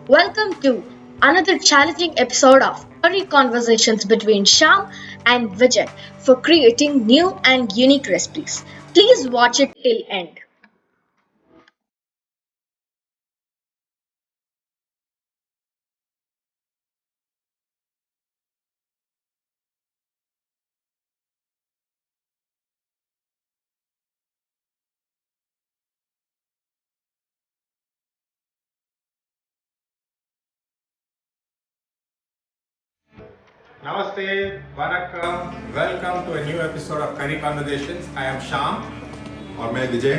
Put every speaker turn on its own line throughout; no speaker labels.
Welcome to another challenging episode of Curry Conversations between Sham and Vijay for creating new and unique recipes. Please watch it till end.
Namaste, Vanakkam. Welcome to a new episode of Curry Conversations. I am Sham.
और मैं विजय।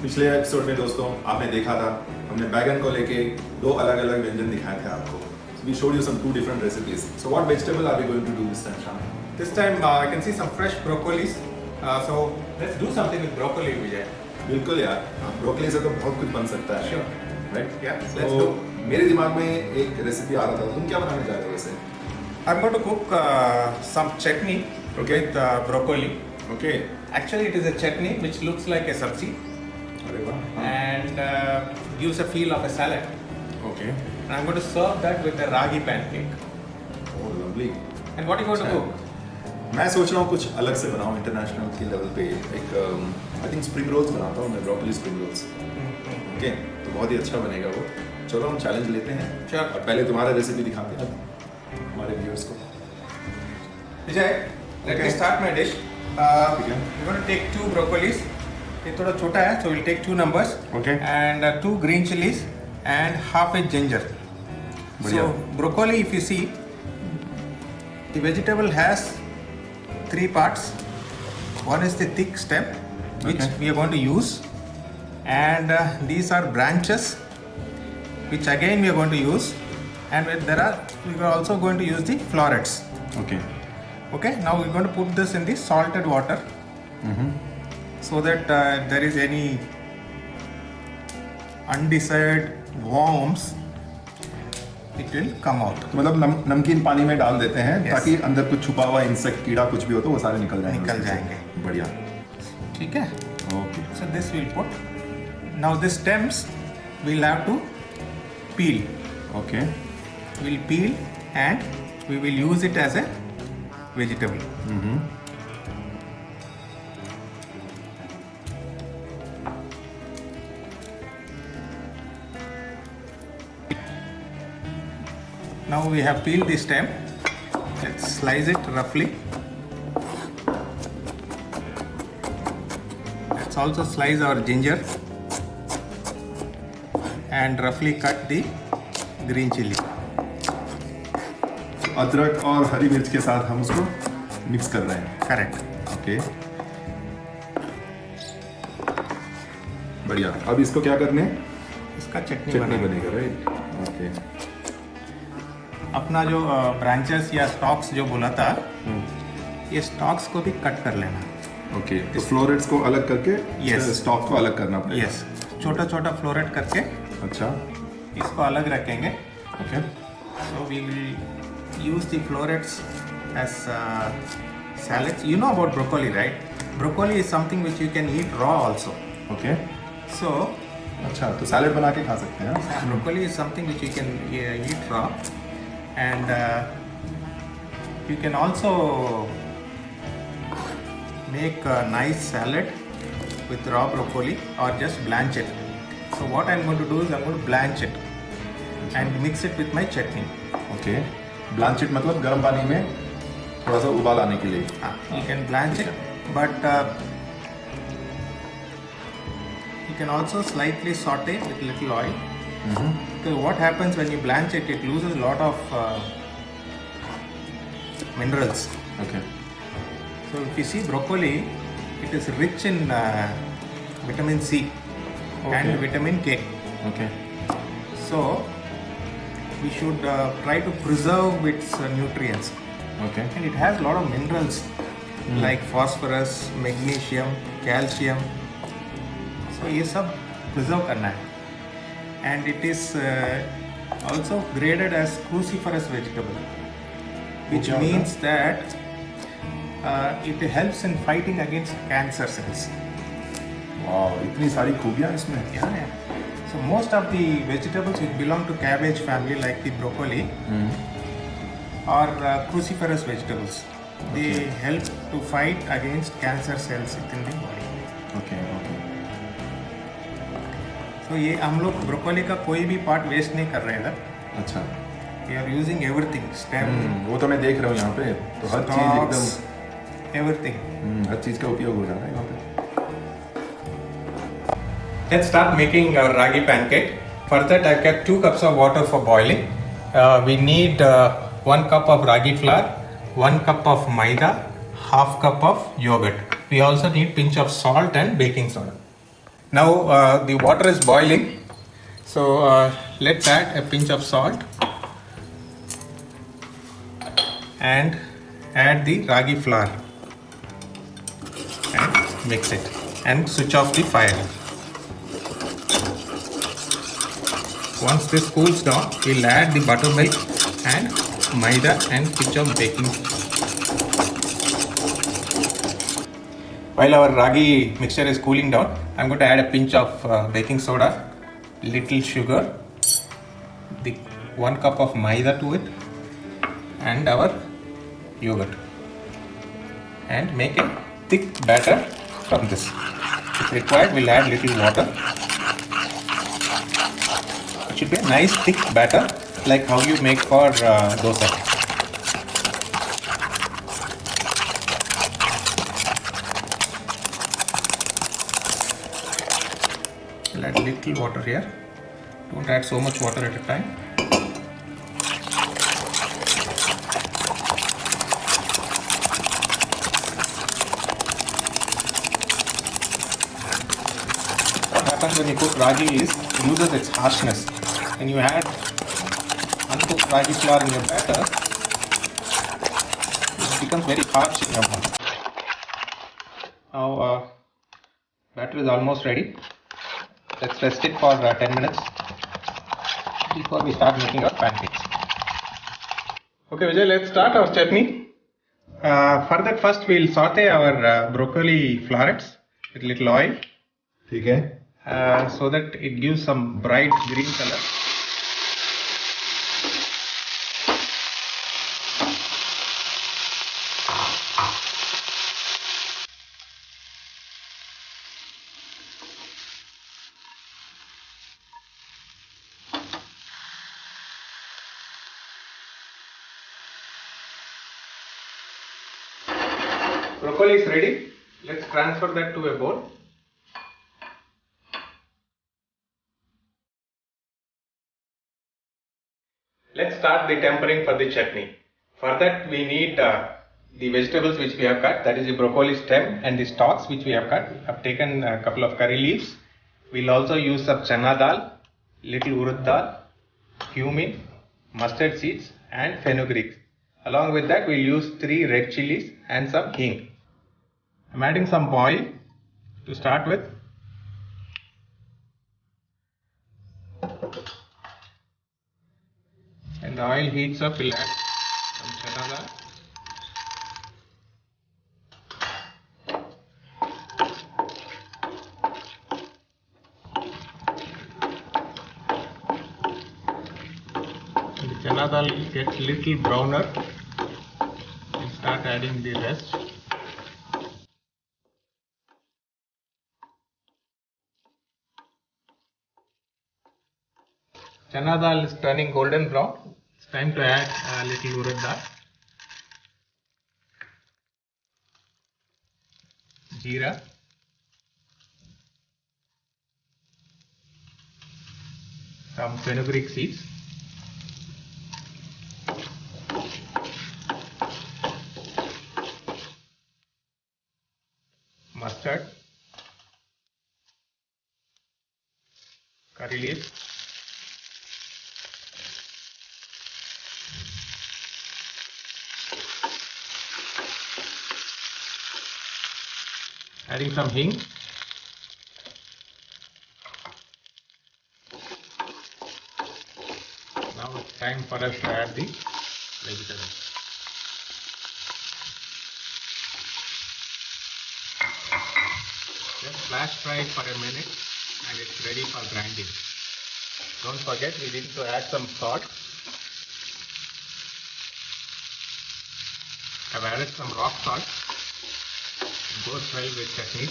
पिछले episode में दोस्तों आपने देखा था हमने बैगन को लेके दो अलग अलग व्यंजन दिखाए थे आपको। We showed you some two different recipes. So what vegetable are we going to do this time, Sham?
This time I can see some fresh broccolis. So let's do something with broccoli, Vijay.
बिल्कुल यार, broccoli से तो बहुत कुछ बन सकता है।
Sure.
Right?
Yeah,
So,
let's do.
मेरे दिमाग में एक रेसिपी आ रहा था। तुम क्या बनाने जा रहे हो वैसे?
I'm going to cook some chutney with broccoli.
Okay.
Actually, it is a chutney which looks like a sabzi
अरे वाह।
and gives a feel of a salad.
Okay.
And I'm going to serve that with a ragi pancake.
Oh, lovely.
And what are you going to
अच्छा।
cook?
मैं सोच रहा हूँ कुछ अलग से बनाऊँ इंटरनेशनल के लेवल पे। एक आई थिंक स्प्रिंग रोल्स बनाता हूँ मैं, ब्रोकली स्प्रिंग रोल्स। ओके, तो बहुत ही अच्छा बनेगा वो। चलो हम चैलेंज लेते हैं।
Sure.
और पहले तुम्हारा रेसिपी दिखाते हैं हमारे व्यूअर्स को।
Vijay, let me
Okay.
start my dish.
ठीक है।
We're going to take two broccolis. ये थोड़ा छोटा है, so we'll take two numbers.
Okay.
And two green chilies and half a ginger.
बढ़िया।
So broccoli, if you see, the vegetable has three parts. One is the thick stem, which
Okay.
we are going to use, and these are branches, which again we are going to use, and we are also going to use the florets.
Okay.
Okay, now we're going to put this in the salted water so that there is any undesired worms, it will come out.
तो मतलब नमकीन पानी में डाल देते हैं
Yes.
ताकि अंदर कुछ छुपा हुआ इंसेक्ट कीड़ा कुछ भी हो तो वो सारे निकल जाएंगे।
निकल
उसमें से।
जाएंगे।
बढ़िया।
ठीक है?
Okay.
So this we'll put. Now the stems we'll have to peel.
Okay.
We'll peel and we will use it as a vegetable. Now we have peeled the stem. Let's slice it roughly. Let's also slice our ginger and roughly cut the green chili.
अदरक और हरी मिर्च के साथ हम उसको mix कर रहे हैं।
Correct.
ओके। बढ़िया। अब इसको क्या करने?
इसका चटनी
चटनी
बनाएंगे।
बनेगा, राइट? ओके।
अपना जो ब्रांचेस या स्टॉक्स जो बोला था, ये स्टॉक्स को भी कट कर लेना।
ओके, तो फ्लोरेट्स को अलग करके
Yes.
स्टॉक को अलग करना पड़ेगा।
यस, छोटा छोटा फ्लोरेट करके
अच्छा।
इसको अलग रखेंगे।
Okay.
So we will use the florets as salads. You know about broccoli, right? Broccoli is something which you can eat raw also.
Okay.
So
अच्छा, तो सैलेड बना के खा सकते हैं ना?
broccoli is something which you can eat raw, and you can also make a nice salad with raw broccoli or just blanch it. So what I'm going to do is I'm going to blanch it and mix it with my chutney.
Okay. Blanched मतलब गर्म पानी में थोड़ा सा उबाल आने के लिए।
You can blanch it, but you can also slightly saute with little oil. Because what happens when you blanch it, it loses a lot of minerals.
Okay.
So if you see broccoli, it is rich in vitamin C and
Okay.
vitamin K.
Okay.
So we should try to preserve its nutrients.
Okay.
And it has a lot of minerals like phosphorus, magnesium, calcium. So ये सब preserve करना है. And it is also graded as cruciferous vegetable, which
क्या होता है?
means that it helps in fighting against cancer cells.
वाह, इतनी सारी खूबियाँ इसमें।
Yeah, yeah. So most of the vegetables which belong to cabbage family, like the broccoli, are cruciferous vegetables. They help to fight against cancer cells within the body.
Okay.
So ये हम लोग broccoli का कोई भी part waste नहीं कर रहे हैं इधर.
अच्छा.
We are using everything, stem,
वो तो मैं देख रहा हूँ यहाँ पे, तो हर चीज
stalks,
एकदम
everything.
हर चीज का उपयोग हो जा रहा है यहाँ पे.
Let's start making our ragi pancake. For that, I kept 2 cups of water for boiling. We need 1 cup of ragi flour, 1 cup of maida, half cup of yogurt. We also need pinch of salt and baking soda. Now the water is boiling, so let's add a pinch of salt and add the ragi flour and mix it and switch off the fire. Once this cools down, we'll add the buttermilk and maida and pinch of baking. While our ragi mixture is cooling down, I'm going to add a pinch of baking soda, little sugar, the 1 cup of maida to it, and our yogurt, and make a thick batter from this. If required, we'll add little water. It should be a nice thick batter, like how you make for dosa. I'll add little water here. Don't add so much water at a time. What happens when you cook ragi is it loses its harshness. When you add uncooked ragi flour in your batter, it becomes very harsh in your mouth. Now, batter is almost ready. Let's rest it for 10 minutes before we start making our pancakes. Okay, Vijay, let's start our chutney. For that, first we'll saute our broccoli florets with little oil.
ठीक है.
So that it gives some bright green color. Broccoli is ready. Let's transfer that to a bowl. Let's start the tempering for the chutney. For that we need the vegetables which we have cut, that is the broccoli stem and the stalks which we have cut. I've taken a couple of curry leaves. We'll also use some chana dal, little urad dal, cumin, mustard seeds and fenugreek. Along with that we'll use 3 red chilies and some hing. I'm adding some oil to start with. And the oil heats up, we'll add some chana dal. And the chana dal gets little browner. We'll start adding the rest. Chana dal is turning golden brown. It's time to add a little urad dal, jeera, some fenugreek seeds, mustard, curry leaves, adding some hing, now it's time for us to add the vegetables. Just flash fry it for a minute and it's ready for grinding. Don't forget we need to add some salt. I've added some rock salt. It goes well with chutney.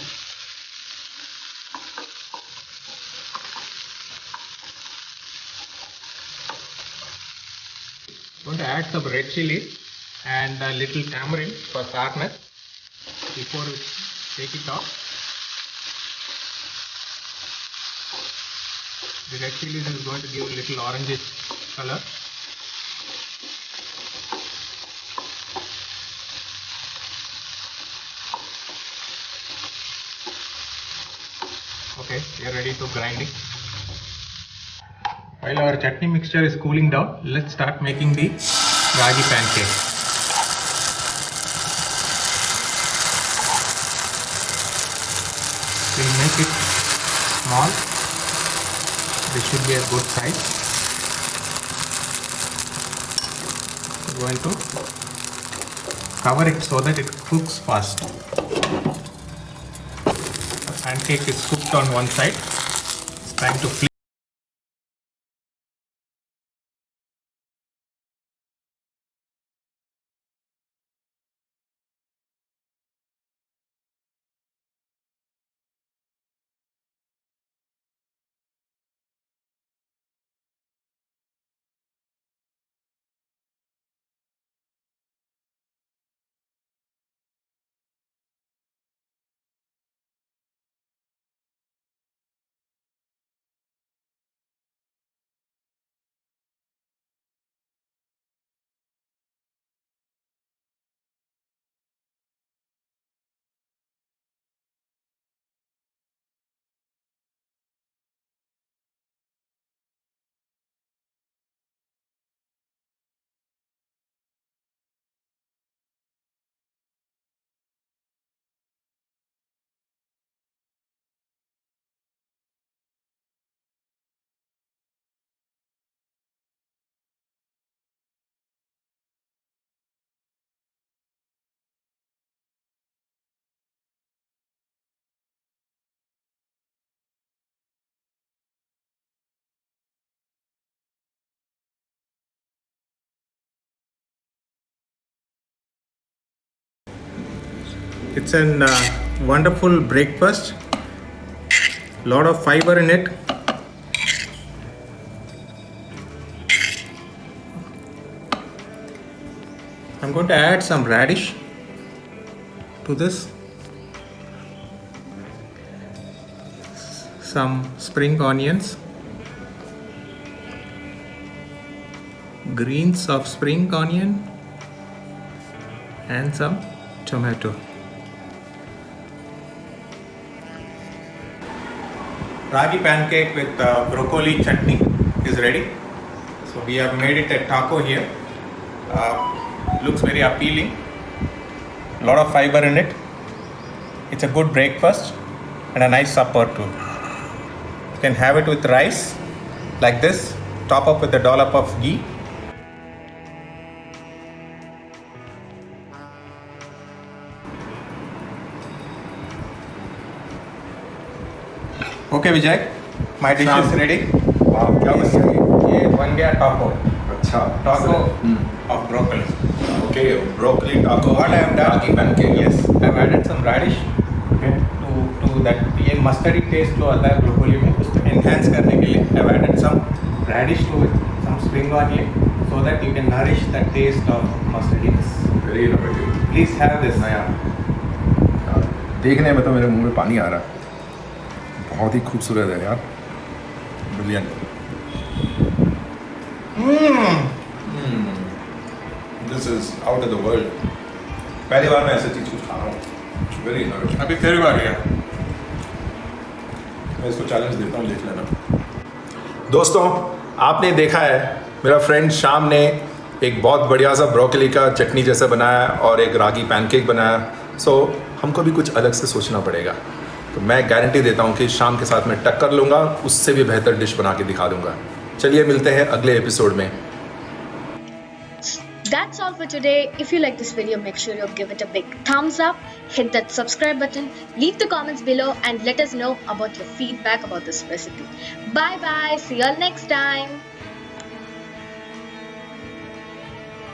I'm going to add some red chili and a little tamarind for sourness before we take it off. The red chili is going to give a little orangish color. Okay, we are ready to grind it. While our chutney mixture is cooling down, let's start making the ragi pancake. We'll make it small. This should be a good size. We're going to cover it so that it cooks fast. The pancake is cooked on one side. It's time to flip. It's a wonderful breakfast. Lot of fiber in it. I'm going to add some radish to this. Some spring onions. Greens of spring onion. And some tomato. Ragi pancake with broccoli chutney is ready. So we have made it a taco here. Looks very appealing. A lot of fiber in it. It's a good breakfast and a nice supper too. You can have it with rice like this. Top up with a dollop of ghee. Okay Vijay, my dish is ready.
वाह क्या बन गया
ये बन गया taco.
अच्छा
Taco of broccoli.
Okay broccoli टाको
What I have done?
Ragi pancake.
Yes, I have added some radish
Okay.
to that. ये मस्टर्डी टेस्ट जो आता है ब्रोकोली में उसको enhance करने के लिए I have added some radish to it, some spring onion, so that you can nourish the taste of mustardiness.
Very innovative.
Please have this.
नया देखने में तो मेरे मुंह में पानी आ रहा है. बहुत ही खूबसूरत है यार. Brilliant. This is out of the world. पहली बार मैं ऐसी चीज कुछ खा रहा हूँ. Very innovative.
अभी तेरी बारी है.
मैं इसको चैलेंज देता हूँ, देख लेना. दोस्तों आपने देखा है मेरा फ्रेंड शाम ने एक बहुत बढ़िया सा ब्रोकली का चटनी जैसा बनाया और एक रागी पैनकेक बनाया. सो हमको भी कुछ अलग से सोचना पड़ेगा. तो मैं गारंटी देता हूँ कि शाम के साथ मैं टक्कर लूँगा, उससे भी बेहतर डिश बना के दिखा दूँगा. चलिए मिलते हैं अगले एपिसोड में.
That's all for today. If you like this video, make sure you give it a big thumbs up, hit that subscribe button, leave the comments below, and let us know about your feedback about this recipe. Bye bye. See you all next time.